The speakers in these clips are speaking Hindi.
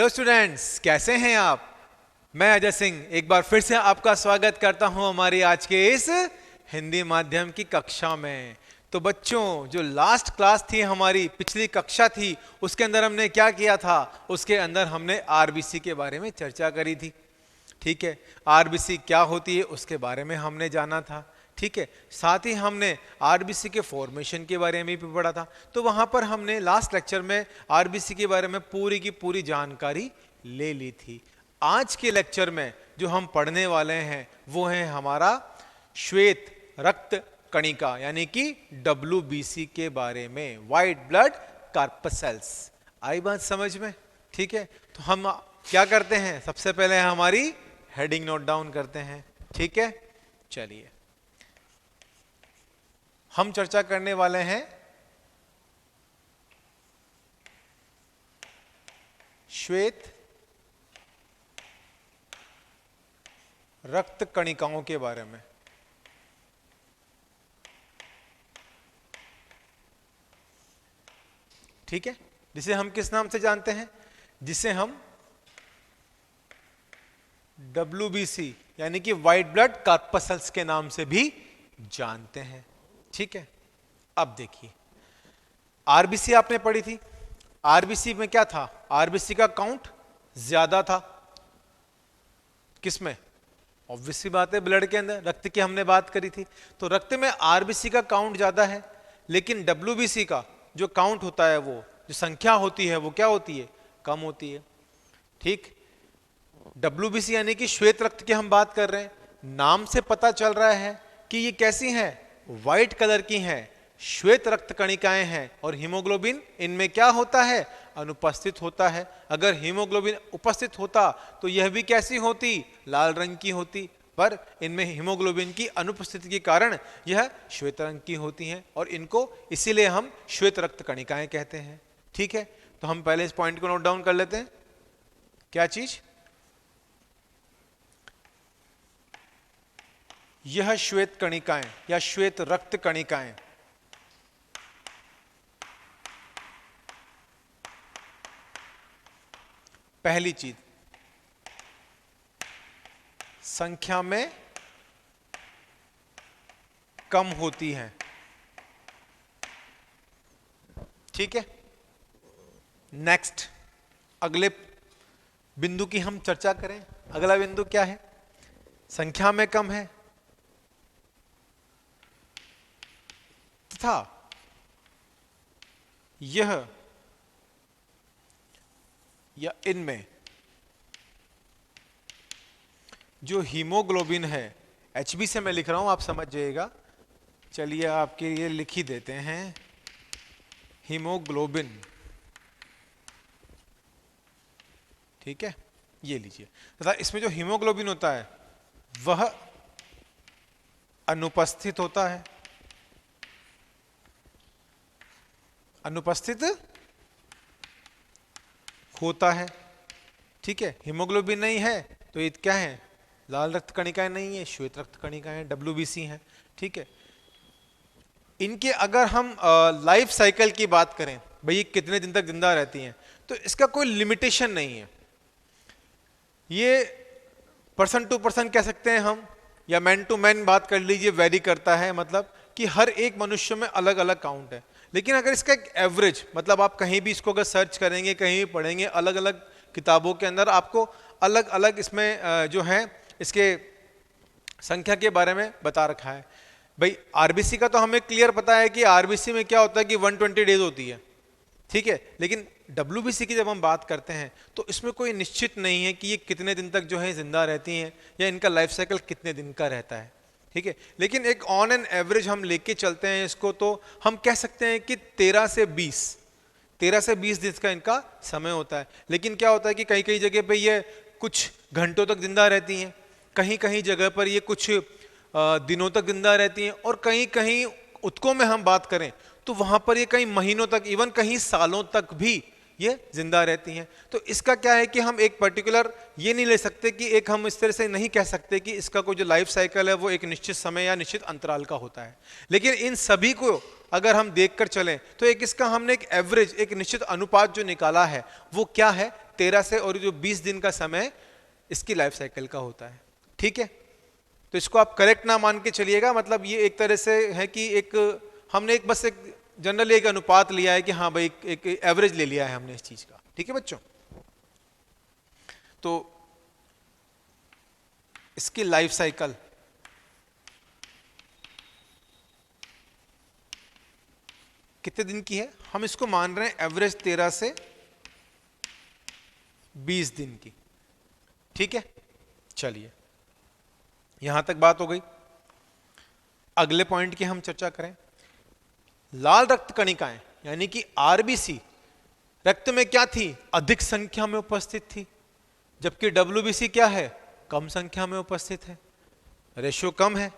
हेलो स्टूडेंट्स, कैसे हैं आप। मैं अजय सिंह एक बार फिर से आपका स्वागत करता हूं हमारी आज के इस हिंदी माध्यम की कक्षा में। तो बच्चों, जो लास्ट क्लास थी हमारी, पिछली कक्षा थी, उसके अंदर हमने क्या किया था? उसके अंदर हमने आरबीसी के बारे में चर्चा करी थी। ठीक है, आरबीसी क्या होती है उसके बारे में हमने जाना था। ठीक है, साथ ही हमने आरबीसी के फॉर्मेशन के बारे में भी पढ़ा था। तो वहां पर हमने लास्ट लेक्चर में आरबीसी के बारे में पूरी की पूरी जानकारी ले ली थी। आज के लेक्चर में जो हम पढ़ने वाले हैं वो है हमारा श्वेत रक्त कणिका यानी कि WBC के बारे में, व्हाइट ब्लड कॉर्पसेल्स। आई बात समझ में? ठीक है, तो हम क्या करते हैं, सबसे पहले हमारी हेडिंग नोट डाउन करते हैं। ठीक है, चलिए हम चर्चा करने वाले हैं श्वेत रक्त कणिकाओं के बारे में। ठीक है, जिसे हम किस नाम से जानते हैं? जिसे हम WBC यानी कि व्हाइट ब्लड कॉर्पसेल्स के नाम से भी जानते हैं। ठीक है, अब देखिए, आरबीसी आपने पढ़ी थी। आरबीसी में क्या था? आरबीसी का काउंट ज्यादा था। किसमें? ऑब्वियसली बात है, ब्लड के अंदर। रक्त की हमने बात करी थी, तो रक्त में आरबीसी का काउंट ज्यादा है, लेकिन WBC का जो काउंट होता है, वो जो संख्या होती है, वो क्या होती है? कम होती है। ठीक, WBC यानी कि श्वेत रक्त की हम बात कर रहे हैं। नाम से पता चल रहा है कि ये कैसी हैं? व्हाइट कलर की हैं, श्वेत रक्त कणिकाएं हैं। और हीमोग्लोबिन इनमें क्या होता है? अनुपस्थित होता है। अगर हीमोग्लोबिन उपस्थित होता तो यह भी कैसी होती? लाल रंग की होती। पर इनमें हीमोग्लोबिन की अनुपस्थिति के कारण यह श्वेत रंग की होती हैं, और इनको इसीलिए हम श्वेत रक्त कणिकाएं कहते हैं। ठीक है, तो हम पहले इस पॉइंट को नोट डाउन कर लेते हैं। क्या चीज? यह श्वेत कणिकाएं या श्वेत रक्त कणिकाएं पहली चीज, संख्या में कम होती हैं। ठीक है, नेक्स्ट, अगले बिंदु की हम चर्चा करें। अगला बिंदु क्या है? संख्या में कम है तथा यह या इनमें जो हीमोग्लोबिन है, HB से मैं लिख रहा हूं, आप समझ जाइएगा। चलिए आपके लिए लिख ही देते हैं, हीमोग्लोबिन। ठीक है, ये लीजिए। तथा इसमें जो हीमोग्लोबिन होता है वह अनुपस्थित होता है। अनुपस्थित होता है। ठीक है, हीमोग्लोबिन नहीं है तो ये क्या है? लाल रक्त कणिकाएं नहीं है, श्वेत रक्त कणिकाएं WBC हैं। ठीक है, इनके अगर हम लाइफ साइकिल की बात करें, भाई ये कितने दिन तक जिंदा रहती हैं, तो इसका कोई लिमिटेशन नहीं है। ये पर्सन टू पर्सन कह सकते हैं हम, या मैन टू मैन बात कर लीजिए, वेरी करता है। मतलब कि हर एक मनुष्य में अलग अलग काउंट है। लेकिन अगर इसका एक एवरेज, मतलब आप कहीं भी इसको अगर सर्च करेंगे, कहीं भी पढ़ेंगे, अलग अलग किताबों के अंदर आपको अलग अलग इसमें जो है इसके संख्या के बारे में बता रखा है। भाई आरबीसी का तो हमें क्लियर पता है कि आरबीसी में क्या होता है कि 120 डेज होती है। ठीक है, लेकिन WBC की जब हम बात करते हैं तो इसमें कोई निश्चित नहीं है कि ये कितने दिन तक जो है जिंदा रहती हैं, या इनका लाइफ साइकिल कितने दिन का रहता है। ठीक है, लेकिन एक ऑन एन एवरेज हम लेके चलते हैं इसको, तो हम कह सकते हैं कि 13 से 20 दिन का इनका समय होता है। लेकिन क्या होता है कि कई कई जगह पे ये कुछ घंटों तक जिंदा रहती हैं, कहीं कहीं जगह पर ये कुछ दिनों तक जिंदा रहती हैं, और कहीं कहीं उत्कों में हम बात करें तो वहां पर ये कई महीनों तक, इवन कहीं सालों तक भी ये जिंदा रहती हैं। तो इसका क्या है कि हम एक पर्टिकुलर ये नहीं ले सकते कि एक हम इस तरह से नहीं कह सकते कि इसका कोई जो लाइफ साइकिल है वो एक निश्चित समय या निश्चित अंतराल का होता है। लेकिन इन सभी को अगर हम देखकर चलें तो एक इसका हमने एक एवरेज, एक निश्चित अनुपात जो निकाला है वो क्या है, 13 से और जो 20 दिन का समय इसकी लाइफ साइकिल का होता है। ठीक है, तो इसको आप करेक्ट ना मान के चलिएगा, मतलब ये एक तरह से है कि एक हमने एक बस एक जनरली एक अनुपात लिया है कि हाँ भाई एक एवरेज ले लिया है हमने इस चीज का। ठीक है बच्चों, तो इसकी लाइफ साइकिल कितने दिन की है, हम इसको मान रहे हैं एवरेज 13 से 20 दिन की। ठीक है, चलिए यहां तक बात हो गई। अगले पॉइंट की हम चर्चा करें। लाल रक्त कणिकाएं यानी कि आरबीसी रक्त में क्या थी, अधिक संख्या में उपस्थित थी, जबकि डब्ल्यूबीसी क्या है, कम संख्या में उपस्थित है, रेशियो कम है।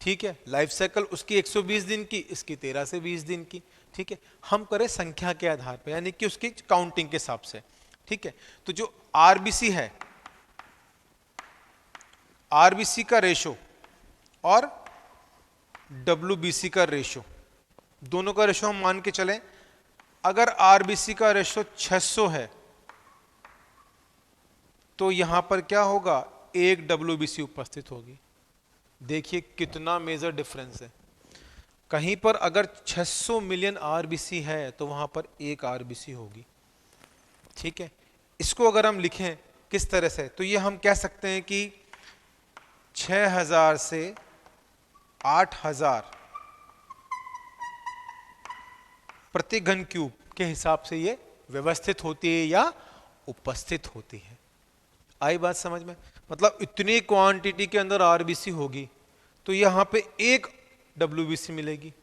ठीक है, लाइफ साइकिल उसकी 120 दिन की, इसकी 13 से 20 दिन की। ठीक है, हम करें संख्या के आधार पर यानी कि उसकी काउंटिंग के हिसाब से। ठीक है, तो जो आरबीसी है, आरबीसी का रेशो और डब्ल्यूबीसी का रेशो, दोनों का रेशो हम मान के चलें। अगर आरबीसी का रेशो 600 है तो यहां पर क्या होगा, एक डब्ल्यूबीसी उपस्थित होगी। देखिए कितना मेजर डिफरेंस है। कहीं पर अगर 600 मिलियन आरबीसी है तो वहां पर एक आरबीसी होगी। ठीक है, इसको अगर हम लिखें किस तरह से, तो ये हम कह सकते हैं कि 6000 से 8000 प्रति घन क्यूब के हिसाब से ये व्यवस्थित होती है या उपस्थित होती है। आई बात समझ में, मतलब इतनी क्वांटिटी के अंदर आरबीसी होगी तो यहां पे एक डब्ल्यूबीसी मिलेगी,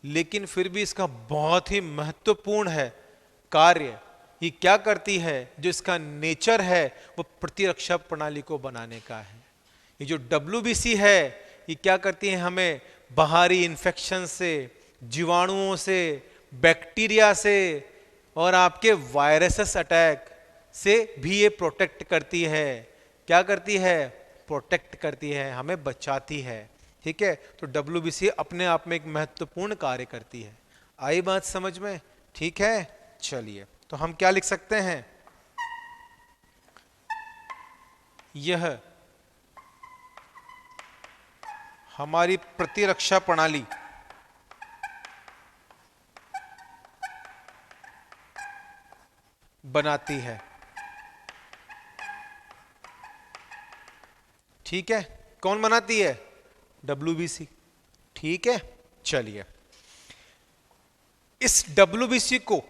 लेकिन फिर भी इसका बहुत ही महत्वपूर्ण है कार्य। ये क्या करती है, जो इसका नेचर है वो प्रतिरक्षा प्रणाली को बनाने का है। ये जो डब्ल्यूबीसी है ये क्या करती है, हमें बाहरी इन्फेक्शन से, जीवाणुओं से, बैक्टीरिया से और आपके वायरसेस अटैक से भी ये प्रोटेक्ट करती है। क्या करती है, प्रोटेक्ट करती है, हमें बचाती है। ठीक है, तो डब्ल्यूबीसी अपने आप में एक महत्वपूर्ण कार्य करती है। आई बात समझ में? ठीक है, चलिए तो हम क्या लिख सकते हैं, यह हमारी प्रतिरक्षा प्रणाली बनाती है। ठीक है, कौन बनाती है, डब्ल्यूबीसी। ठीक है, चलिए इस डब्ल्यूबीसी को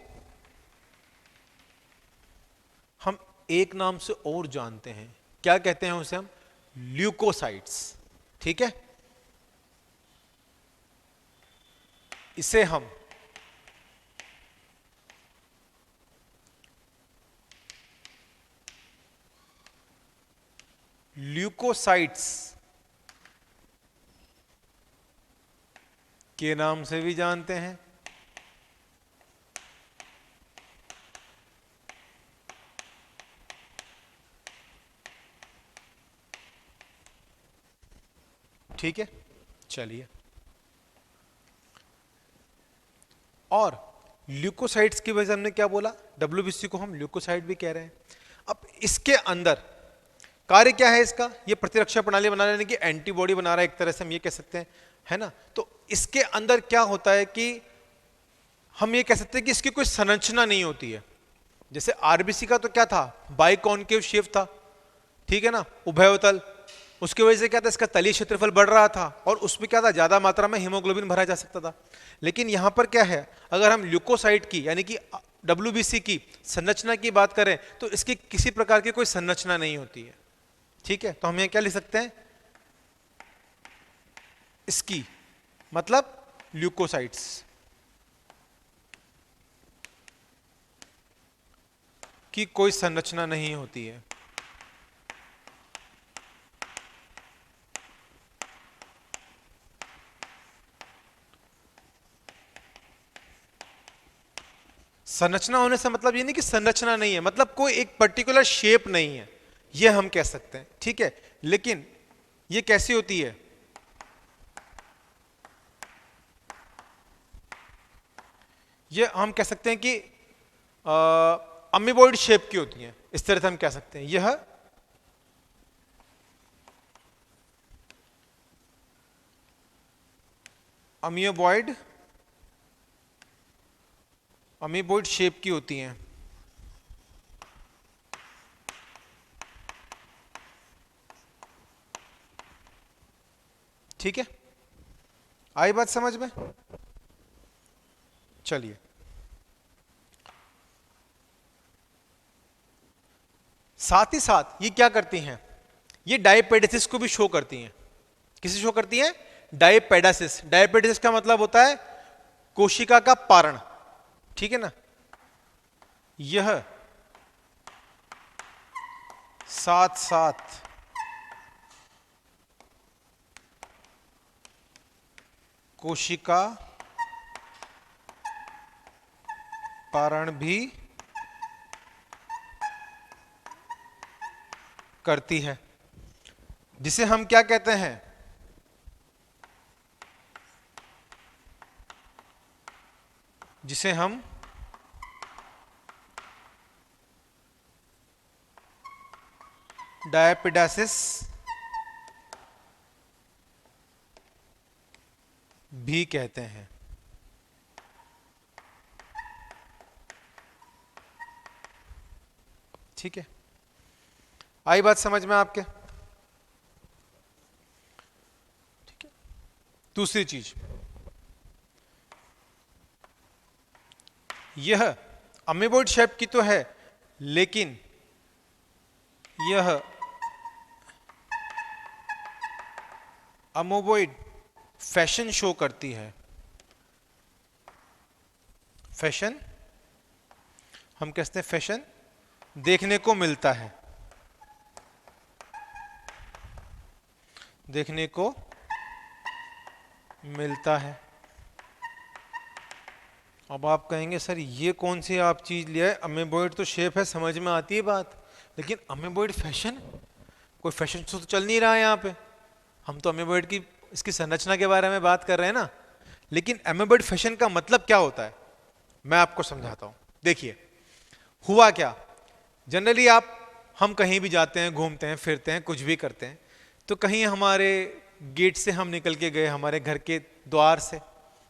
हम एक नाम से और जानते हैं, क्या कहते हैं उसे हम, ल्यूकोसाइट्स। ठीक है, इसे हम ल्यूकोसाइट्स के नाम से भी जानते हैं। ठीक है, चलिए और ल्यूकोसाइट्स की वजह से हमने क्या बोला, डब्ल्यूबीसी को हम ल्यूकोसाइट भी कह रहे हैं। अब इसके अंदर कार्य क्या है इसका, ये प्रतिरक्षा प्रणाली बना रहे हैं कि एंटीबॉडी बना रहा है, एक तरह से हम ये कह सकते हैं, है ना। तो इसके अंदर क्या होता है कि हम ये कह सकते हैं कि इसकी कोई संरचना नहीं होती है। जैसे आरबीसी का तो क्या था, बाइकॉन्केव शेप था, ठीक है ना, उभयतल। उसकी वजह से क्या था, इसका तलीय क्षेत्रफल बढ़ रहा था और उसमें क्या था, ज्यादा मात्रा में हीमोग्लोबिन भरा जा सकता था। लेकिन यहां पर क्या है, अगर हम ल्यूकोसाइट की यानी कि डब्ल्यूबीसी की संरचना की बात करें तो इसकी किसी प्रकार की कोई संरचना नहीं होती है। ठीक है, तो हम यहां क्या लिख सकते हैं, इसकी मतलब ल्यूकोसाइट्स की कोई संरचना नहीं होती है। संरचना होने से मतलब ये नहीं कि संरचना नहीं है, मतलब कोई एक पर्टिकुलर शेप नहीं है, ये हम कह सकते हैं। ठीक है, लेकिन ये कैसी होती है, ये हम कह सकते हैं कि अमीबॉइड शेप की होती हैं, इस तरह से हम कह सकते हैं। यह अमीबॉइड शेप की होती हैं। ठीक है, आई बात समझ में? चलिए, साथ ही साथ ये क्या करती हैं, ये डायपेडेसिस को भी शो करती हैं। किसे शो करती हैं? डायपेडेसिस। डायपेडेसिस का मतलब होता है कोशिका का पारण, ठीक है ना। यह साथ साथ कोशिका पारण भी करती है, जिसे हम क्या कहते हैं? जिसे हम डायपेडेसिस भी कहते हैं। ठीक है, आई बात समझ में आपके? ठीक है, दूसरी चीज, यह अमीबॉइड शेप की तो है, लेकिन यह अमीबॉइड फैशन शो करती है। फैशन, हम कहते हैं फैशन देखने को मिलता है, देखने को मिलता है। अब आप कहेंगे सर ये कौन सी आप चीज लिया है, अमीबॉइड तो शेप है, समझ में आती है बात, लेकिन अमीबॉइड फैशन, कोई फैशन शो तो चल नहीं रहा है यहाँ पे। हम तो अमीबॉइड की इसकी संरचना के बारे में बात कर रहे हैं ना, लेकिन अमीबॉइड फैशन का मतलब क्या होता है मैं आपको समझाता हूं। देखिए हुआ क्या, जनरली हम कहीं भी जाते हैं, घूमते हैं, फिरते हैं, कुछ भी करते हैं, तो कहीं हमारे गेट से हम निकल के गए, हमारे घर के द्वार से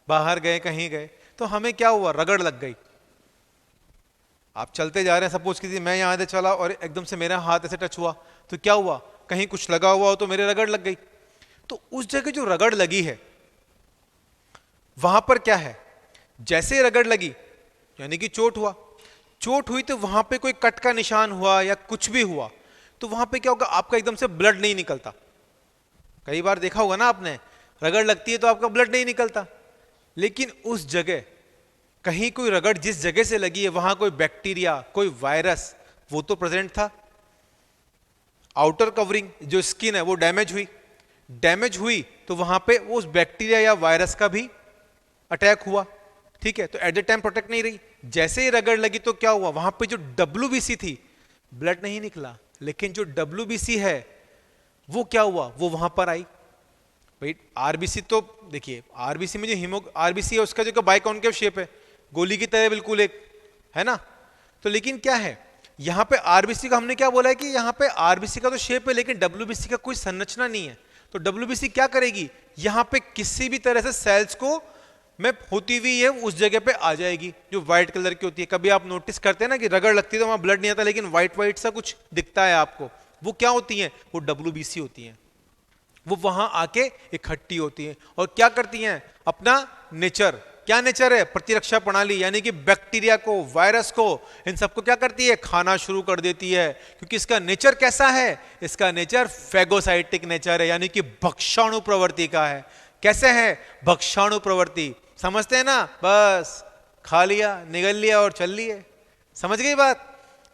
बाहर गए, कहीं गए, तो हमें क्या हुआ, रगड़ लग गई। आप चलते जा रहे हैं, सपोज कीजिए मैं यहां से चला और एकदम से मेरा हाथ ऐसे टच हुआ, तो क्या हुआ, कहीं कुछ लगा हुआ हो तो मेरे रगड़ लग गई। तो उस जगह जो रगड़ लगी है वहां पर क्या है, जैसे रगड़ लगी यानी कि चोट हुआ, चोट हुई तो वहां पे कोई कट का निशान हुआ या कुछ भी हुआ, तो वहां पे क्या होगा, आपका एकदम से ब्लड नहीं निकलता। कई बार देखा होगा ना आपने, रगड़ लगती है तो आपका ब्लड नहीं निकलता, लेकिन उस जगह कहीं कोई रगड़ जिस जगह से लगी है वहां कोई बैक्टीरिया, कोई वायरस, वो तो प्रेजेंट था। आउटर कवरिंग जो स्किन है वो डैमेज हुई, डैमेज हुई तो वहां पे उस बैक्टीरिया या वायरस का भी अटैक हुआ। ठीक है, तो एट द टाइम प्रोटेक्ट नहीं रही, जैसे ही रगड़ लगी तो क्या हुआ, वहां पे जो डब्ल्यूबीसी थी, ब्लड नहीं निकला, लेकिन जो डब्ल्यूबीसी है वो क्या हुआ, वो वहां पर आई। भाई आरबीसी तो देखिए, आरबीसी में जो आरबीसी है उसका जो बाइकॉन्केव शेप है, गोली की तरह बिल्कुल एक, है ना। तो लेकिन क्या है, यहां पे आरबीसी का हमने क्या बोला है कि यहां पे आरबीसी का तो शेप है, लेकिन डब्ल्यूबीसी का कोई संरचना नहीं है। तो डब्ल्यूबीसी क्या करेगी, यहां पे किसी भी तरह से सेल्स को में होती हुई है उस जगह पे आ जाएगी जो व्हाइट कलर की होती है। कभी आप नोटिस करते हैं ना कि रगड़ लगती है तो वहां ब्लड नहीं आता, लेकिन व्हाइट व्हाइट सा कुछ दिखता है आपको, वो क्या होती है, वो डब्ल्यूबीसी होती है। वो वहां आके इकट्ठी होती है और क्या करती हैं, अपना नेचर, क्या नेचर है, प्रतिरक्षा प्रणाली, यानी कि बैक्टीरिया को, वायरस को, इन सबको क्या करती है, खाना शुरू कर देती है। क्योंकि इसका नेचर कैसा है, इसका नेचर फेगोसाइटिक नेचर है, यानी कि भक्षाणु प्रवृत्ति का है। कैसे है, भक्षाणु प्रवृत्ति, समझते हैं ना, बस खा लिया, निगल लिया और चल लिए, समझ गई बात।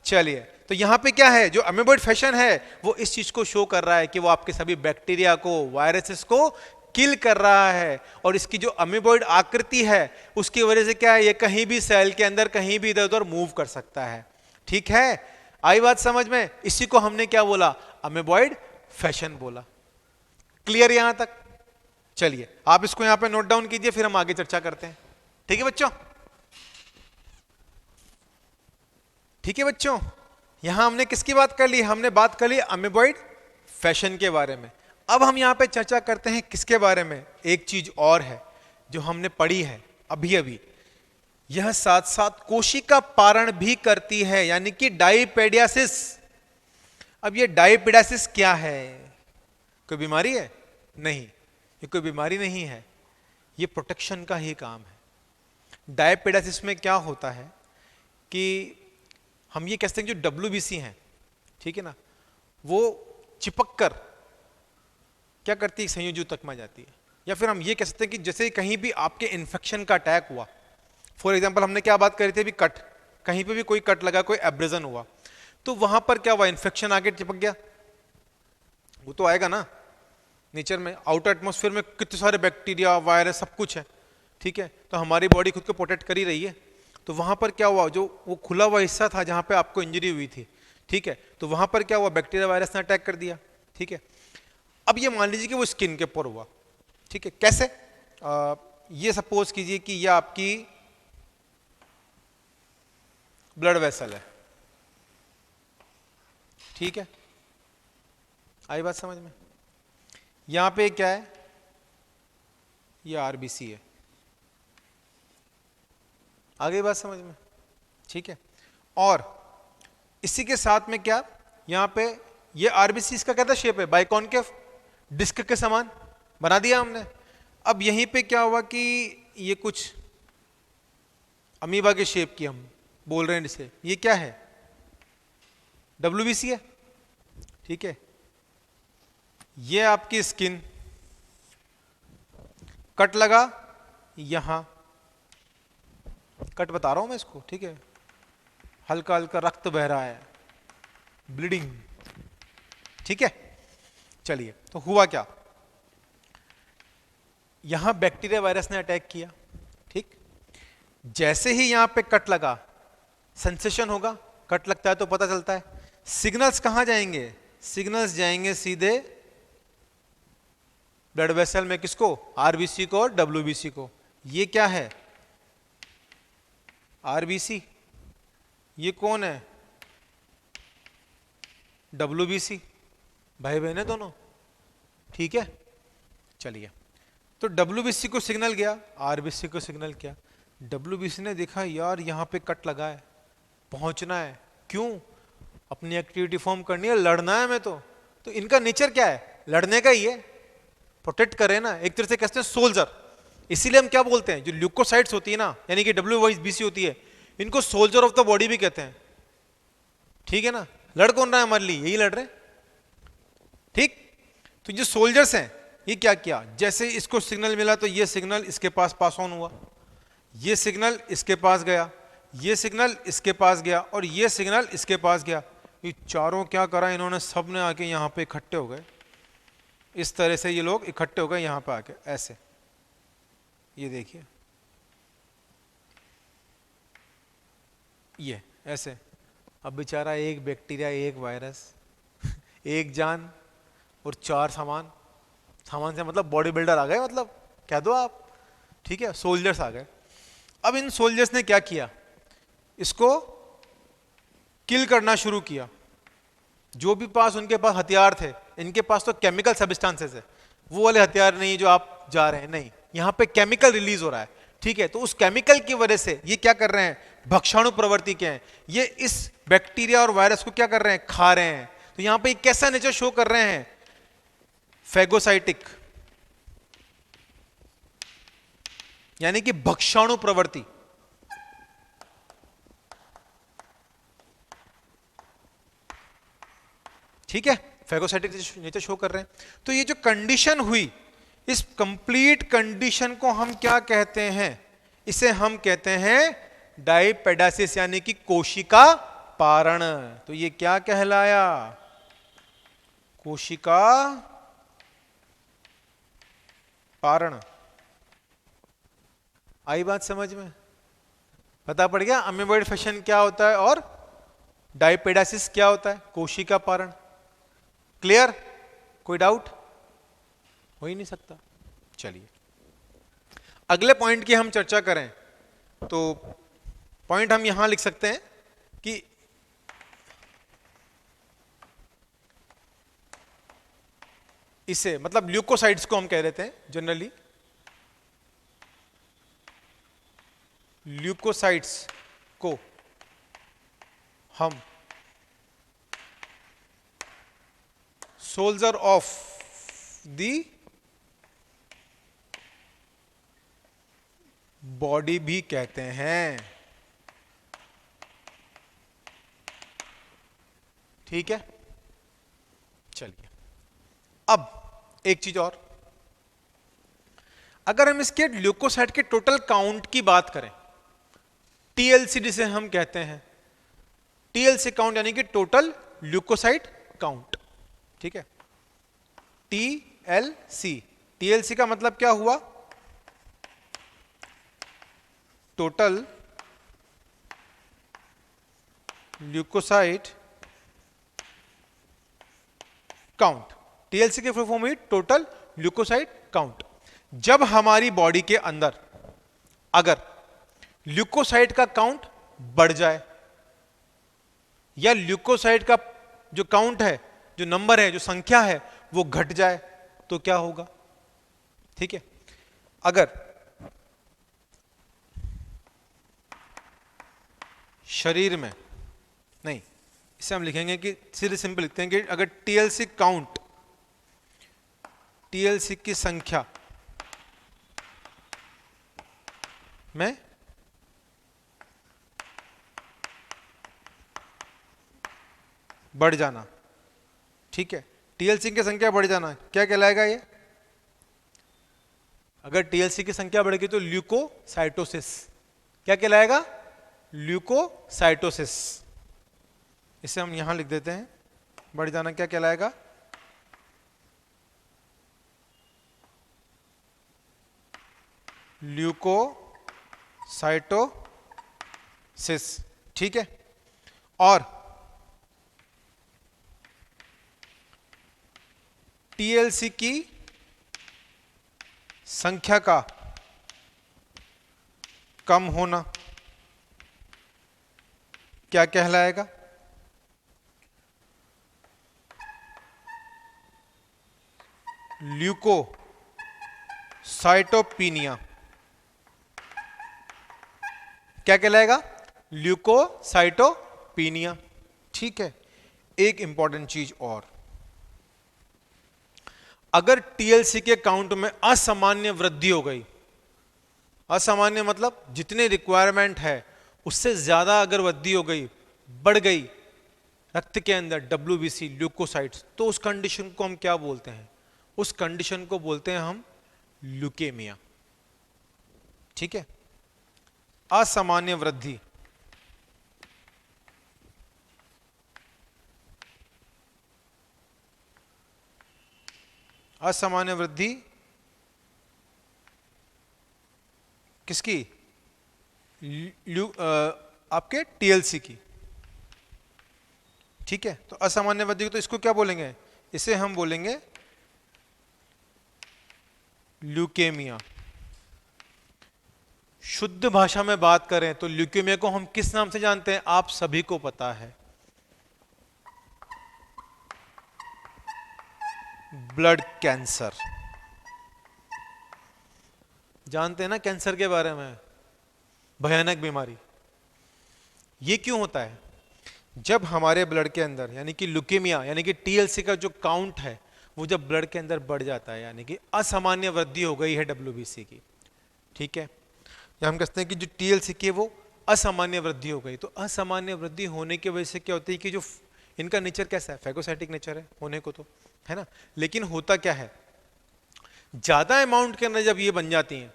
चलिए, तो यहां पे क्या है, जो अमीबॉइड फैशन है वो इस चीज को शो कर रहा है कि वो आपके सभी बैक्टीरिया को, वायरसेस को किल कर रहा है। और इसकी जो अमीबॉइड आकृति है उसकी वजह से क्या है, ये कहीं भी सेल के अंदर कहीं भी इधर उधर मूव कर सकता है। ठीक है, आई बात समझ में, इसी को हमने क्या बोला, अमीबॉइड फैशन बोला। क्लियर यहां तक? चलिए आप इसको यहां पे नोट डाउन कीजिए, फिर हम आगे चर्चा करते हैं। ठीक है बच्चों, ठीक है बच्चों, यहां हमने किसकी बात कर ली? हमने बात कर ली अमीबॉइड फैशन के बारे में। अब हम यहां पे चर्चा करते हैं किसके बारे में? एक चीज और है जो हमने पढ़ी है अभी अभी, यह साथ साथ कोशिका पारण भी करती है, यानी कि डाइपेडियासिस। अब ये डाइपेडियासिस क्या है? कोई बीमारी है? नहीं, ये कोई बीमारी नहीं है, ये प्रोटेक्शन का ही काम है। डाइपेडियासिस में क्या होता है कि हम ये कहते हैं जो WBC हैं, ठीक है ना, वो चिपक कर क्या करती है? संयोजी ऊतक में जाती है। या फिर हम ये कह सकते हैं कि जैसे कहीं भी आपके इन्फेक्शन का अटैक हुआ, फॉर एग्जाम्पल हमने क्या बात करी थी अभी, कट, कहीं पे भी कोई कट लगा, कोई एब्रेजन हुआ, तो वहां पर क्या हुआ? इन्फेक्शन आके चिपक गया, वो तो आएगा ना। नेचर में, आउटर एटमॉस्फेयर में कितने सारे बैक्टीरिया, वायरस, सब कुछ है, ठीक है, तो हमारी बॉडी खुद को प्रोटेक्ट कर ही रही है। तो वहां पर क्या हुआ? जो वो खुला हुआ हिस्सा था जहां पे आपको इंजरी हुई थी, ठीक है, तो वहां पर क्या हुआ? बैक्टीरिया, वायरस ने अटैक कर दिया, ठीक है। अब ये मान लीजिए कि वो स्किन के ऊपर हुआ, ठीक है, कैसे? ये सपोज कीजिए कि ये आपकी ब्लड वेसल है, ठीक है, आई बात समझ में? यहां पे क्या है? ये RBC है, आ गई बात समझ में? ठीक है, और इसी के साथ में क्या, यहां पे ये RBC इसका क्या था? शेप है बाइकॉनकेव, डिस्क के समान बना दिया हमने। अब यहीं पे क्या हुआ कि ये कुछ अमीबा के शेप की हम बोल रहे हैं जिसे, ये क्या है? WBC है, ठीक है। ये आपकी स्किन, कट लगा यहां, कट बता रहा हूं मैं इसको, ठीक है, हल्का हल्का रक्त बह रहा है, ब्लीडिंग, ठीक है। चलिए, तो हुआ क्या? यहां बैक्टीरिया, वायरस ने अटैक किया, ठीक। जैसे ही यहां पे कट लगा, सेंसेशन होगा, कट लगता है तो पता चलता है। सिग्नल्स कहां जाएंगे? सिग्नल्स जाएंगे सीधे ब्लड वेसल में, किसको? RBC को और WBC को। ये क्या है? RBC। ये कौन है? WBC। भाई बहन है दोनों, ठीक है। चलिए, तो WBC को सिग्नल गया, RBC को सिग्नल किया। WBC ने देखा यार यहां पे कट लगा है, पहुंचना है, क्यों? अपनी एक्टिविटी फॉर्म करनी है, लड़ना है मैं तो इनका नेचर क्या है? लड़ने का ही है, प्रोटेक्ट करे ना, एक तरह से कहते हैं सोल्जर। इसीलिए हम क्या बोलते हैं, जो ल्यूकोसाइट्स होती है ना, यानी कि WBC होती है, इनको सोल्जर ऑफ द बॉडी भी कहते हैं, ठीक है ना। लड़ कौन रहा है हमारे लिए? यही लड़ रहे हैं, ठीक। तो जो सोल्जर्स हैं, ये क्या किया? जैसे इसको सिग्नल मिला तो ये सिग्नल इसके पास ऑन हुआ, ये सिग्नल इसके पास गया, ये सिग्नल इसके पास गया, और ये सिग्नल इसके पास गया। ये चारों क्या करा इन्होंने? सब ने आके यहां पे इकट्ठे हो गए, इस तरह से ये लोग इकट्ठे हो गए यहां पे आके, ऐसे, ये देखिए, ये ऐसे। अब बेचारा एक बैक्टीरिया, एक वायरस, एक जान और चार सामान, सामान से मतलब बॉडी बिल्डर आ गए, मतलब कह दो आप, ठीक है, सोल्जर्स आ गए। अब इन सोल्जर्स ने क्या किया? इसको किल करना शुरू किया। जो भी पास उनके पास हथियार थे, इनके पास तो केमिकल सब्सटेंसेस है, वो वाले हथियार नहीं जो आप जा रहे हैं, नहीं, यहां पे केमिकल रिलीज हो रहा है, ठीक है। तो उस केमिकल की वजह से ये क्या कर रहे हैं? भक्षाणु प्रवृत्ति के हैं, ये इस बैक्टीरिया और वायरस को क्या कर रहे हैं? खा रहे हैं। तो यहां पे कैसा नेचर शो कर रहे हैं? फैगोसाइटिक, यानी कि भक्षाणु प्रवृत्ति। ठीक है, फैगोसाइटिक नेचर शो कर रहे हैं। तो ये जो कंडीशन हुई, इस कंप्लीट कंडीशन को हम क्या कहते हैं? इसे हम कहते हैं डाइपेडासिस, यानी कि कोशिका पारण। तो ये क्या कहलाया? कोशिका पारण। आई बात समझ में? पता पड़ गया अमीबॉइड फैशन क्या होता है और डाइपेडासिस क्या होता है? कोशिका पारण। क्लियर? कोई डाउट? हो ही नहीं सकता। चलिए अगले पॉइंट की हम चर्चा करें तो पॉइंट हम यहां लिख सकते हैं कि इसे मतलब ल्यूकोसाइट्स को हम कह देते हैं जनरली, ल्यूकोसाइट्स को हम सोल्जर ऑफ द बॉडी भी कहते हैं। ठीक है, चलिए अब एक चीज और, अगर हम इसके ल्यूकोसाइट के टोटल काउंट की बात करें, टीएलसी जिसे हम कहते हैं, टीएलसी काउंट यानी कि टोटल ल्यूकोसाइट काउंट। ठीक है, टीएलसी, टीएलसी का मतलब क्या हुआ? Total leucocyte count. टीएलसी के फुल फॉर्म हुई टोटल ल्यूकोसाइट काउंट। जब हमारी बॉडी के अंदर अगर ल्यूकोसाइट का काउंट बढ़ जाए या ल्यूकोसाइट का जो काउंट है, जो नंबर है, जो संख्या है, वो घट जाए तो क्या होगा? ठीक है, अगर शरीर में, नहीं, इसे हम लिखेंगे कि सीधे सिंपल लिखते हैं कि अगर टीएलसी काउंट, टीएलसी की संख्या में बढ़ जाना, ठीक है, टीएलसी की संख्या बढ़ जाना क्या कहलाएगा ये? अगर टीएलसी की संख्या बढ़ गई तो ल्यूकोसाइटोसिस। क्या कहलाएगा? ल्यूकोसाइटोसिस। इसे हम यहां लिख देते हैं, बढ़ जाना क्या कहलाएगा? ल्यूकोसाइटोसिस। ठीक है, और टीएलसी की संख्या का कम होना क्या कहलाएगा? ल्यूकोसाइटोपिनिया। क्या कहलाएगा? ल्यूकोसाइटोपिनिया। ठीक है, एक इंपॉर्टेंट चीज और, अगर टीएलसी के काउंट में असामान्य वृद्धि हो गई, असामान्य मतलब जितने रिक्वायरमेंट है उससे ज्यादा अगर वृद्धि हो गई, बढ़ गई रक्त के अंदर डब्ल्यूबीसी ल्यूकोसाइट्स, तो उस कंडीशन को हम क्या बोलते हैं? उस कंडीशन को बोलते हैं हम ल्यूकेमिया। ठीक है, असामान्य वृद्धि, असामान्य वृद्धि किसकी? आपके टीएलसी की। ठीक है, तो असामान्य वृद्धि तो इसको क्या बोलेंगे? इसे हम बोलेंगे ल्यूकेमिया। शुद्ध भाषा में बात करें तो ल्यूकेमिया को हम किस नाम से जानते हैं? आप सभी को पता है, ब्लड कैंसर। जानते हैं ना कैंसर के बारे में, भयानक बीमारी। ये क्यों होता है? जब हमारे ब्लड के अंदर यानी कि ल्यूकेमिया यानी कि टीएलसी का जो काउंट है वो जब ब्लड के अंदर बढ़ जाता है, यानी कि असामान्य वृद्धि हो गई है डब्ल्यूबीसी की। ठीक है, या हम कहते हैं कि जो टीएलसी की वो असामान्य वृद्धि हो गई। तो असामान्य वृद्धि होने की वजह से क्या होती है कि जो इनका नेचर कैसा है? फैगोसाइटिक नेचर है होने को, तो है ना। लेकिन होता क्या है, ज्यादा अमाउंट के अंदर जब ये बन जाती हैं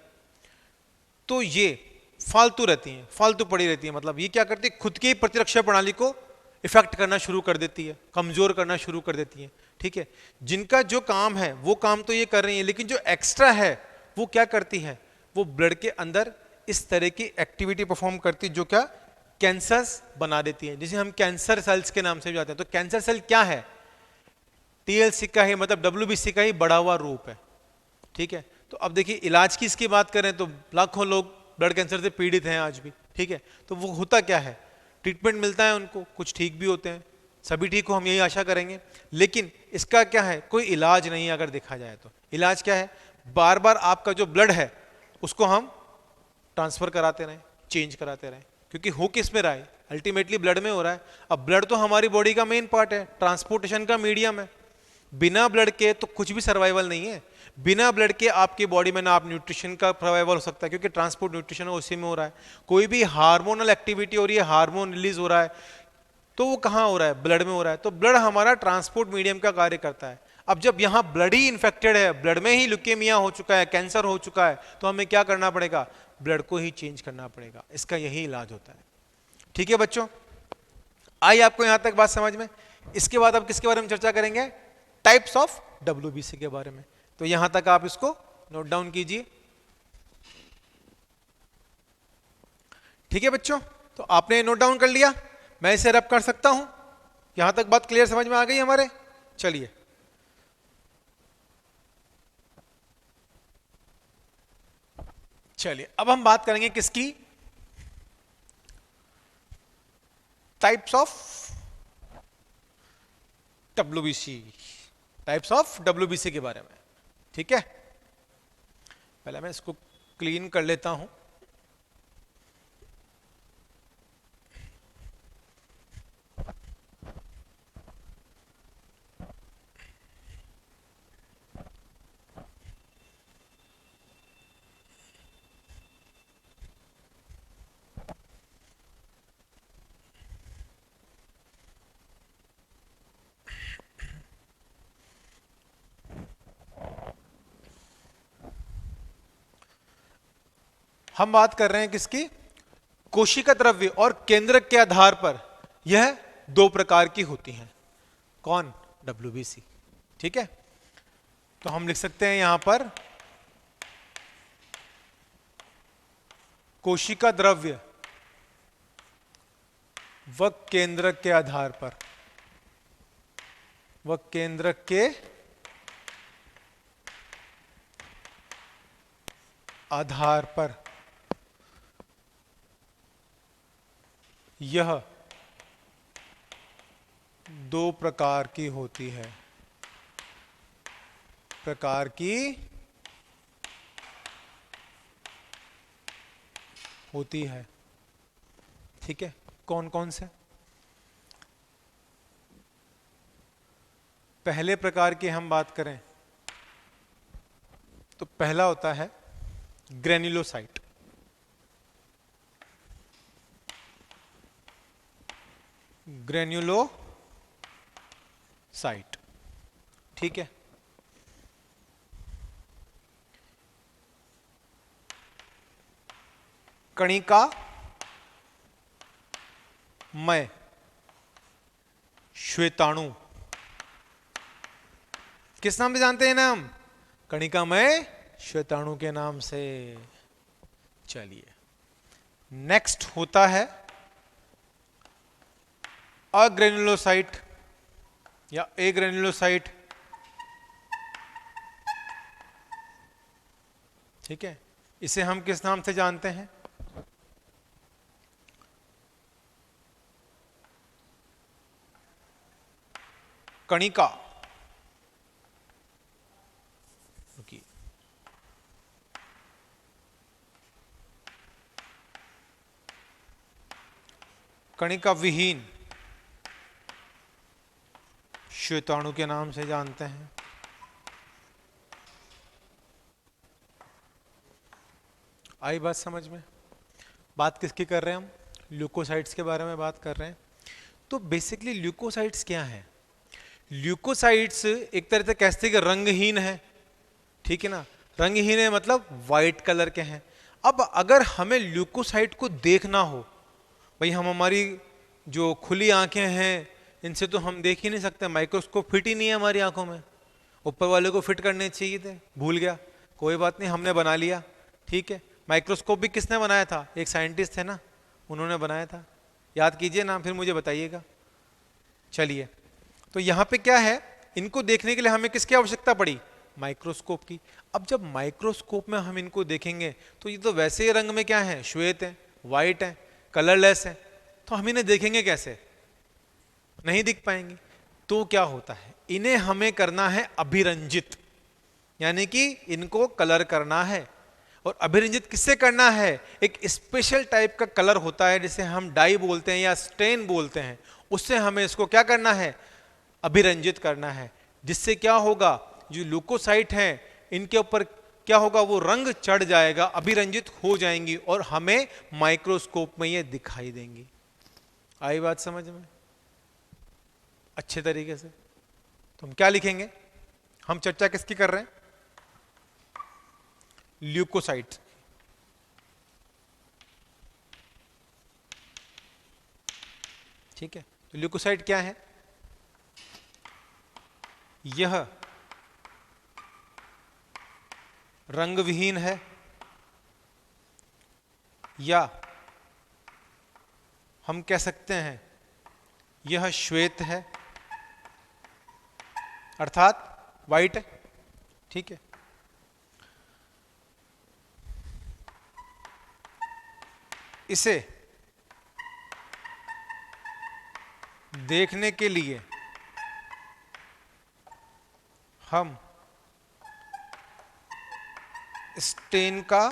तो ये फालतू रहती हैं, फालतू पड़ी रहती है। मतलब ये क्या करती है? खुद की प्रतिरक्षा प्रणाली को इफेक्ट करना शुरू कर देती है, कमजोर करना शुरू कर देती है। ठीक है, जिनका जो काम है वो काम तो ये कर रही है, लेकिन जो एक्स्ट्रा है वो क्या करती है? वो ब्लड के अंदर इस तरह की एक्टिविटी परफॉर्म करती है जो क्या कैंसर्स बना देती है, जिसे हम कैंसर सेल्स के नाम से भी जाते हैं। तो कैंसर सेल क्या है? टीएलसी का ही मतलब डब्ल्यूबीसी का ही बढ़ा हुआ रूप है। ठीक है, तो अब देखिए इलाज की इसकी बात करें तो लाखों लोग ब्लड कैंसर से पीड़ित हैं आज भी। ठीक है, तो वो होता क्या है? ट्रीटमेंट मिलता है उनको, कुछ ठीक भी होते हैं, सभी ठीक हो, हम यही आशा करेंगे। लेकिन इसका क्या है, कोई इलाज नहीं है। अगर देखा जाए तो इलाज क्या है, बार बार आपका जो ब्लड है उसको हम ट्रांसफर कराते रहें, चेंज कराते रहें, क्योंकि हो किस में रहा है, अल्टीमेटली ब्लड में हो रहा है। अब ब्लड तो हमारी बॉडी का मेन पार्ट है, ट्रांसपोर्टेशन का मीडियम है। बिना ब्लड के तो कुछ भी सर्वाइवल नहीं है। बिना ब्लड के आपकी बॉडी में ना आप न्यूट्रिशन का सर्वाइवल हो सकता है, क्योंकि ट्रांसपोर्ट न्यूट्रिशन है उसी में हो रहा है। कोई भी हार्मोनल एक्टिविटी हो रही है, हार्मोन रिलीज हो रहा है, तो वो कहाँ हो रहा है, ब्लड में हो रहा है। तो ब्लड हमारा ट्रांसपोर्ट मीडियम का कार्य करता है। अब जब यहाँ ब्लड ही इन्फेक्टेड है, ब्लड में ही ल्यूकेमिया हो चुका है, कैंसर हो चुका है, तो हमें क्या करना पड़ेगा, ब्लड को ही चेंज करना पड़ेगा। इसका यही इलाज होता है। ठीक है बच्चों, आई आपको यहां तक बात समझ में। इसके बाद अब किसके बारे में चर्चा करेंगे, टाइप्स ऑफ डब्ल्यूबीसी के बारे में। तो यहां तक आप इसको नोट डाउन कीजिए। ठीक है बच्चों, तो आपने नोट डाउन कर लिया, मैं इसे रब कर सकता हूं। यहां तक बात क्लियर समझ में आ गई हमारे। चलिए अब हम बात करेंगे किसकी, types of WBC, types of WBC के बारे में। ठीक है, पहले मैं इसको क्लीन कर लेता हूं। हम बात कर रहे हैं किसकी, कोशिका द्रव्य और केंद्रक के आधार पर यह दो प्रकार की होती हैं। कौन, डब्ल्यूबीसी। ठीक है, तो हम लिख सकते हैं यहां पर कोशिका द्रव्य व केंद्रक के आधार पर, व केंद्रक के आधार पर यह दो प्रकार की होती है, प्रकार की होती है। ठीक है, कौन कौन से, पहले प्रकार की हम बात करें तो पहला होता है ग्रेन्युलोसाइट। ग्रेन्युलोसाइट, ठीक है। कणिका मय श्वेताणु, किस नाम से जानते हैं ना हम, कणिकामय श्वेताणु के नाम से। चलिए नेक्स्ट होता है अग्रेन्युलोसाइट या एग्रेन्युलोसाइट। ठीक है, इसे हम किस नाम से जानते हैं, कणिका। कणिका विहीन श्वेताणु के नाम से जानते हैं। आई बात समझ में। बात किसकी कर रहे हैं हम, ल्यूकोसाइट्स के बारे में बात कर रहे हैं। तो बेसिकली ल्यूकोसाइट्स क्या है, ल्यूकोसाइट्स एक तरह से कहते हैं कि रंगहीन है। ठीक है ना, रंगहीन है मतलब वाइट कलर के हैं। अब अगर हमें ल्यूकोसाइट को देखना हो, भाई हम हमारी जो खुली आंखें हैं इनसे तो हम देख ही नहीं सकते, माइक्रोस्कोप फिट ही नहीं है हमारी आंखों में। ऊपर वाले को फिट करने चाहिए थे, भूल गया, कोई बात नहीं, हमने बना लिया। ठीक है, माइक्रोस्कोप भी किसने बनाया था, एक साइंटिस्ट थे ना, उन्होंने बनाया था। याद कीजिए नाम, फिर मुझे बताइएगा। चलिए, तो यहाँ पे क्या है, इनको देखने के लिए हमें किसकी आवश्यकता पड़ी, माइक्रोस्कोप की। अब जब माइक्रोस्कोप में हम इनको देखेंगे तो ये तो वैसे ही रंग में क्या है, श्वेत है, वाइट है, कलरलेस है, तो हम इन्हें देखेंगे कैसे, नहीं दिख पाएंगी। तो क्या होता है, इन्हें हमें करना है अभिरंजित, यानी कि इनको कलर करना है। और अभिरंजित किससे करना है, एक स्पेशल टाइप का कलर होता है जिसे हम डाई बोलते हैं या स्टेन बोलते हैं, उससे हमें इसको क्या करना है, अभिरंजित करना है। जिससे क्या होगा, जो ल्यूकोसाइट हैं इनके ऊपर क्या होगा, वो रंग चढ़ जाएगा, अभिरंजित हो जाएंगी और हमें माइक्रोस्कोप में ये दिखाई देंगी। आई बात समझ में अच्छे तरीके से? तो हम क्या लिखेंगे, हम चर्चा किसकी कर रहे हैं, ल्यूकोसाइट। ठीक है, तो ल्यूकोसाइट क्या है, यह रंग विहीन है या हम कह सकते हैं यह श्वेत है, अर्थात वाइट है। ठीक है, इसे देखने के लिए हम स्टेन का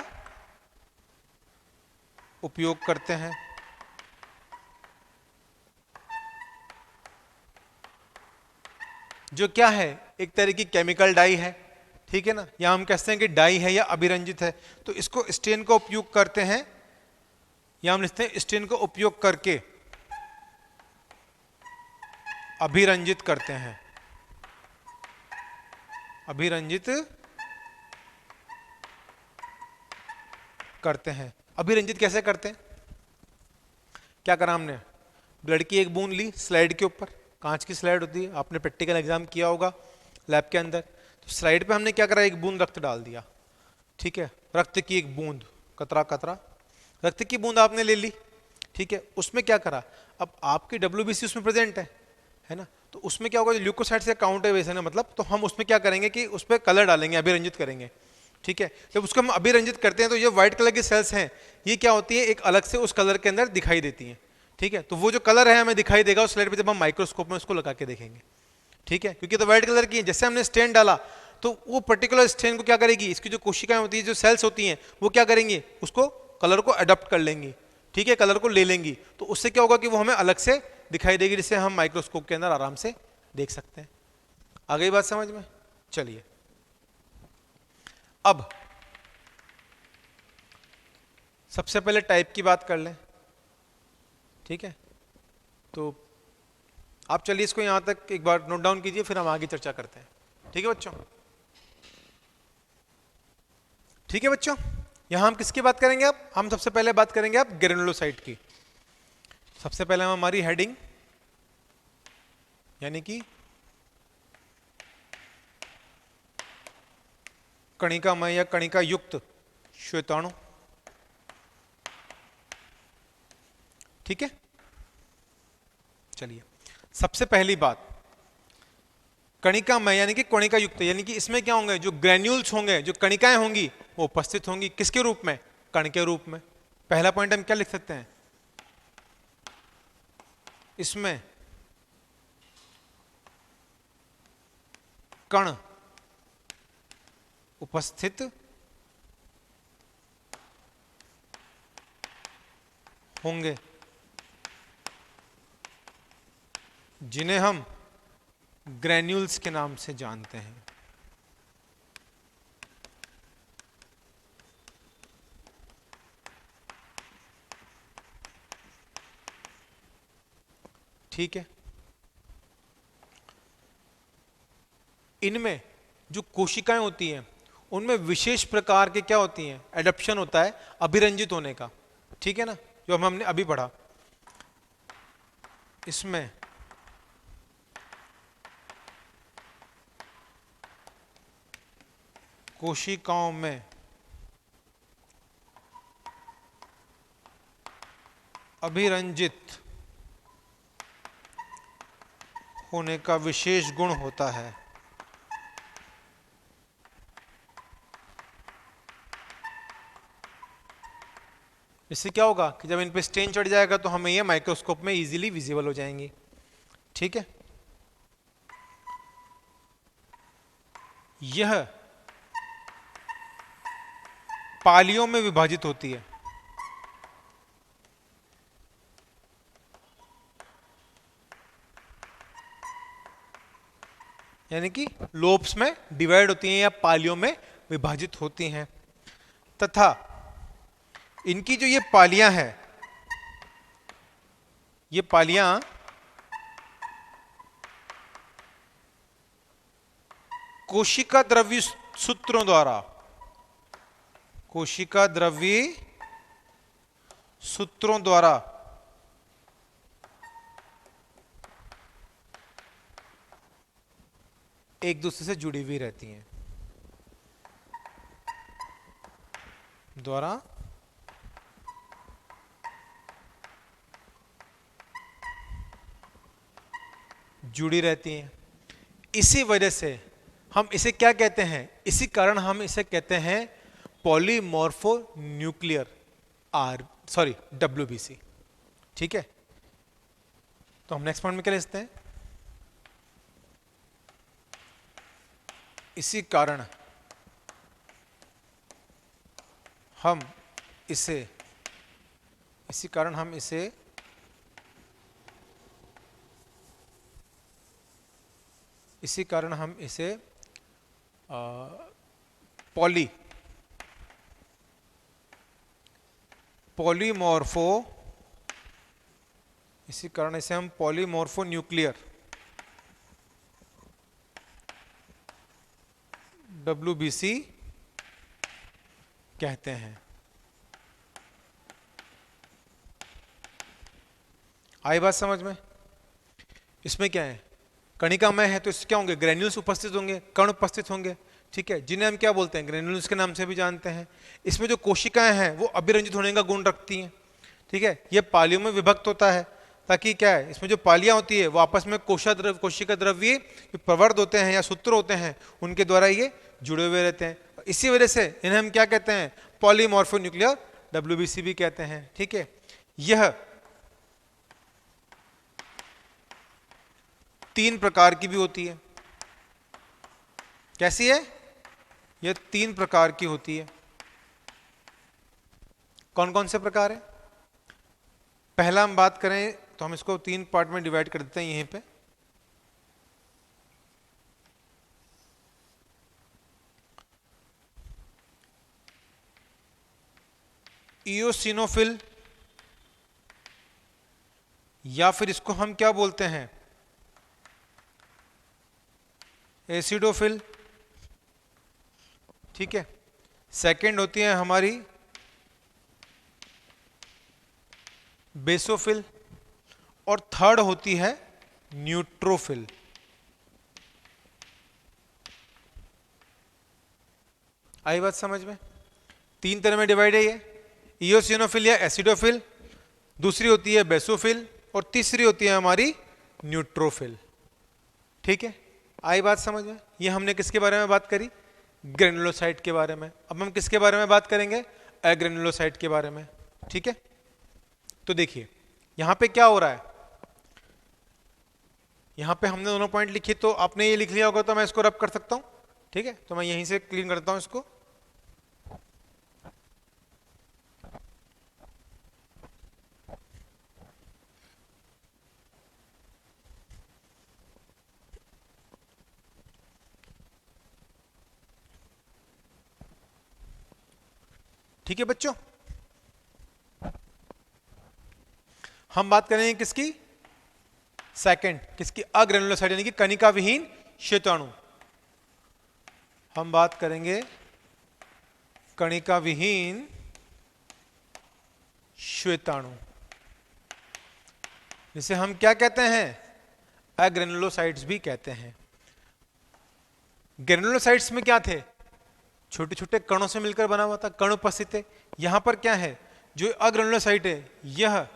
उपयोग करते हैं। जो क्या है, एक तरह की केमिकल डाई है। ठीक है ना, या हम कहते हैं कि डाई है या अभिरंजित है, तो इसको स्टेन का उपयोग करते हैं, या हम लिखते हैं स्टेन का उपयोग करके अभिरंजित करते हैं। अभिरंजित करते हैं। अभिरंजित कैसे करते हैं, क्या करा हमने, ब्लड की एक बूंद ली, स्लाइड के ऊपर, कांच की स्लाइड होती है, आपने प्रैक्टिकल एग्जाम किया होगा लैब के अंदर, तो स्लाइड पे हमने क्या करा, एक बूंद रक्त डाल दिया। ठीक है, रक्त की एक बूंद, कतरा कतरा रक्त की बूंद आपने ले ली। ठीक है, उसमें क्या करा, अब आपकी डब्ल्यूबीसी उसमें प्रेजेंट है ना, तो उसमें क्या होगा, जो ल्यूकोसाइट से काउंट है वैसे ना, मतलब तो हम उसमें क्या करेंगे कि उस पर कलर डालेंगे, अभिरंजित करेंगे। ठीक है, जब उसको हम अभिरंजित करते हैं तो ये व्हाइट कलर की सेल्स हैं, ये क्या होती है, एक अलग से उस कलर के अंदर दिखाई देती हैं। ठीक है, तो वो जो कलर है हमें दिखाई देगा उस स्लाइड पे जब हम माइक्रोस्कोप में उसको लगा के देखेंगे। ठीक है, क्योंकि तो व्हाइट कलर की है, जैसे हमने स्टेन डाला तो वो पर्टिकुलर स्टेन को क्या करेगी, इसकी जो कोशिकाएं होती है, जो सेल्स होती हैं, वो क्या करेंगी, उसको कलर को अडॉप्ट कर लेंगी। ठीक है, कलर को ले लेंगी, तो उससे क्या होगा कि वो हमें अलग से दिखाई देगी, जिसे हम माइक्रोस्कोप के अंदर आराम से देख सकते हैं। आ गई बात समझ में? चलिए, अब सबसे पहले टाइप की बात कर लें। ठीक है, तो आप चलिए इसको यहां तक एक बार नोट डाउन कीजिए, फिर हम आगे चर्चा करते हैं। ठीक है बच्चों? ठीक है बच्चों, यहां हम किसकी बात करेंगे, अब हम सबसे पहले बात करेंगे अब ग्रेनुलोसाइट की। सबसे पहले हम हमारी हेडिंग, यानी कि कणिकामय या कणिका युक्त श्वेताणु। ठीक है, चलिए, सबसे पहली बात, कणिकामय यानी कि कणिका युक्त, यानी कि इसमें क्या होंगे, जो ग्रेन्यूल्स होंगे, जो कणिकाएं होंगी, वो उपस्थित होंगी किसके रूप में, कण के रूप में। पहला पॉइंट हम क्या लिख सकते हैं, इसमें कण उपस्थित होंगे, जिन्हें हम ग्रेन्यूल्स के नाम से जानते हैं। ठीक है, इनमें जो कोशिकाएं होती हैं उनमें विशेष प्रकार के क्या होती हैं, एडप्शन होता है अभिरंजित होने का। ठीक है ना, जो हमने अभी पढ़ा, इसमें कोशिकाओं में अभिरंजित होने का विशेष गुण होता है। इससे क्या होगा कि जब इन पे स्टेन चढ़ जाएगा तो हमें ये माइक्रोस्कोप में इजीली विजिबल हो जाएंगी। ठीक है। यह पालियों में विभाजित होती है, यानी कि लोब्स में डिवाइड होती हैं या पालियों में विभाजित होती हैं, तथा इनकी जो ये पालियां हैं, ये पालियां कोशिका द्रव्य सूत्रों द्वारा, कोशिका द्रव्य सूत्रों द्वारा एक दूसरे से जुड़ी हुई रहती हैं, द्वारा जुड़ी रहती हैं। इसी वजह से हम इसे क्या कहते हैं, इसी कारण हम इसे कहते हैं पॉलीमॉर्फो न्यूक्लियर WBC। ठीक है, तो हम नेक्स्ट पॉइंट में क्या लिखते हैं, इसी कारण हम इसे पॉलीमॉर्फो न्यूक्लियर WBC कहते हैं। आई बात समझ में? इसमें क्या है, कणिकामय है तो इससे क्या होंगे, ग्रेन्यूल्स उपस्थित होंगे, कण उपस्थित होंगे। ठीक है, जिन्हें हम क्या बोलते हैं, ग्रेन्यूल्स के नाम से भी जानते हैं। इसमें जो कोशिकाएं हैं वो अभिरंजित होने का गुण रखती हैं। ठीक है, ये पालियों में विभक्त होता है, ताकि क्या है, इसमें जो पालियां होती है वो आपस में कोशिका द्रव्य प्रवर्ध होते हैं या सूत्र होते हैं, उनके द्वारा ये जुड़े हुए रहते हैं। इसी वजह से इन्हें हम क्या कहते हैं, पॉलीमॉर्फो न्यूक्लियर WBC भी कहते हैं। ठीक है, यह 3 प्रकार की भी होती है। कैसी है? यह 3 प्रकार की होती है। कौन कौन से प्रकार है? पहला हम बात करें तो हम इसको 3 पार्ट में डिवाइड कर देते हैं यहीं पे। इओसिनोफिल, या फिर इसको हम क्या बोलते हैं, एसिडोफिल। ठीक है, सेकंड होती है हमारी बेसोफिल, और थर्ड होती है न्यूट्रोफिल। आई बात समझ में? 3 तरह में डिवाइड है ये, इओसिनोफिल या एसिडोफिल, दूसरी होती है बेसोफिल, और तीसरी होती है हमारी न्यूट्रोफिल। ठीक है, आई बात समझ में? ये हमने किसके बारे में बात करी, ग्रेनुलोसाइट के बारे में। अब हम किसके बारे में बात करेंगे, एग्रेनुलोसाइट के बारे में। ठीक है, तो देखिए यहां पे क्या हो रहा है, यहां पे हमने दोनों पॉइंट लिखे, तो आपने ये लिख लिया होगा, तो मैं इसको रब कर सकता हूं। ठीक है, तो मैं यहीं से क्लीन करता हूं इसको। ठीक है बच्चों, हम बात करेंगे किसकी, सेकंड, किसकी, अग्रेनुलोसाइट यानी कि कणिका विहीन श्वेताणु। हम बात करेंगे कणिका विहीन श्वेताणु, जिसे हम क्या कहते हैं, एग्रेनुलोसाइट्स भी कहते हैं। ग्रेनुलोसाइट्स में क्या थे, छोटे छोटे कणों से मिलकर बना हुआ था, कण उपस्थित थे। यहां पर क्या है, जो अग्रेनुलोसाइट है यह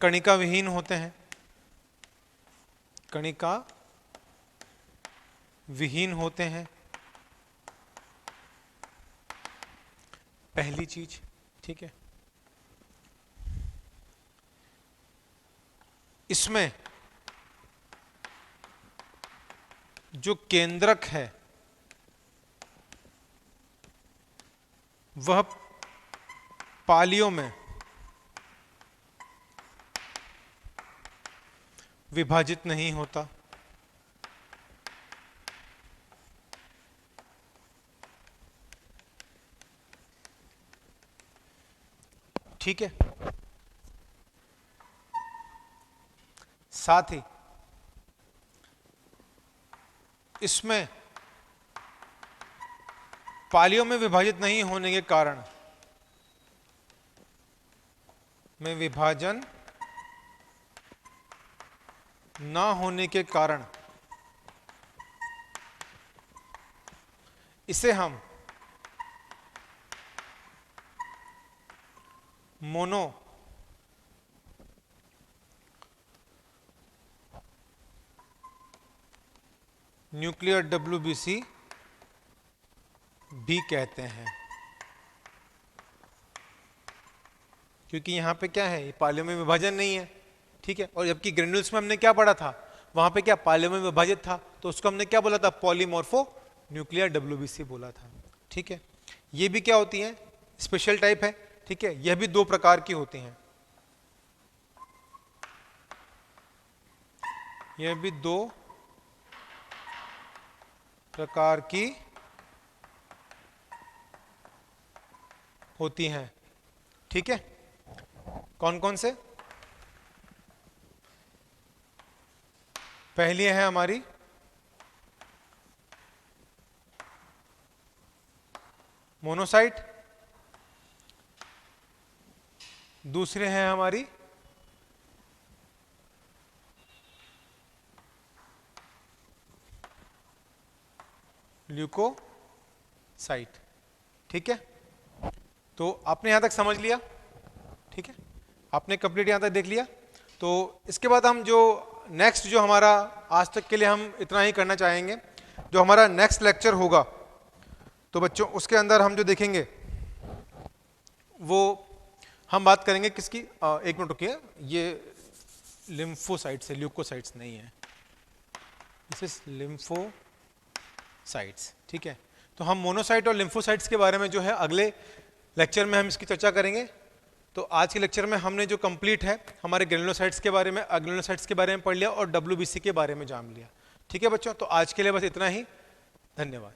कणिका विहीन होते हैं, कणिका विहीन होते हैं, पहली चीज। ठीक है, इसमें जो केंद्रक है वह पालियों में विभाजित नहीं होता। ठीक है, साथ ही इसमें पालियों में विभाजित नहीं होने के कारण में विभाजन ना होने के कारण इसे हम मोनो न्यूक्लियर WBC भी कहते हैं, क्योंकि यहां पे क्या है, पालियों में विभाजन नहीं है। ठीक है, और जबकि ग्रेन्यूल्स में हमने क्या पढ़ा था, वहां पे क्या पालियों में विभाजित था, तो उसको हमने क्या बोला था, पॉलीमॉर्फो न्यूक्लियर WBC बोला था। ठीक है, ये भी क्या होती है, स्पेशल टाइप है। ठीक है, यह भी दो प्रकार की होती हैं, यह भी दो प्रकार की होती हैं। ठीक है, कौन कौन से? पहली है हमारी मोनोसाइट, दूसरे हैं हमारी ल्यूकोसाइट। ठीक है, तो आपने यहां तक समझ लिया। ठीक है, आपने कंप्लीट यहां तक देख लिया। तो इसके बाद हम जो नेक्स्ट जो हमारा आज तक के लिए हम इतना ही करना चाहेंगे, जो हमारा नेक्स्ट लेक्चर होगा, तो बच्चों उसके अंदर हम जो देखेंगे वो हम बात करेंगे किसकी, एक मिनट रुकिए, ये लिम्फोसाइट्स है, ल्यूकोसाइट्स नहीं है, दिस इज लिम्फोसाइट्स। ठीक है, तो हम मोनोसाइट और लिम्फोसाइट्स के बारे में जो है अगले लेक्चर में हम इसकी चर्चा करेंगे। तो आज के लेक्चर में हमने जो कंप्लीट है हमारे ग्रेनुलोसाइट्स के बारे में, अग्रेनुलोसाइट्स के बारे में पढ़ लिया और WBC के बारे में जान लिया। ठीक है बच्चों, तो आज के लिए बस इतना ही, धन्यवाद।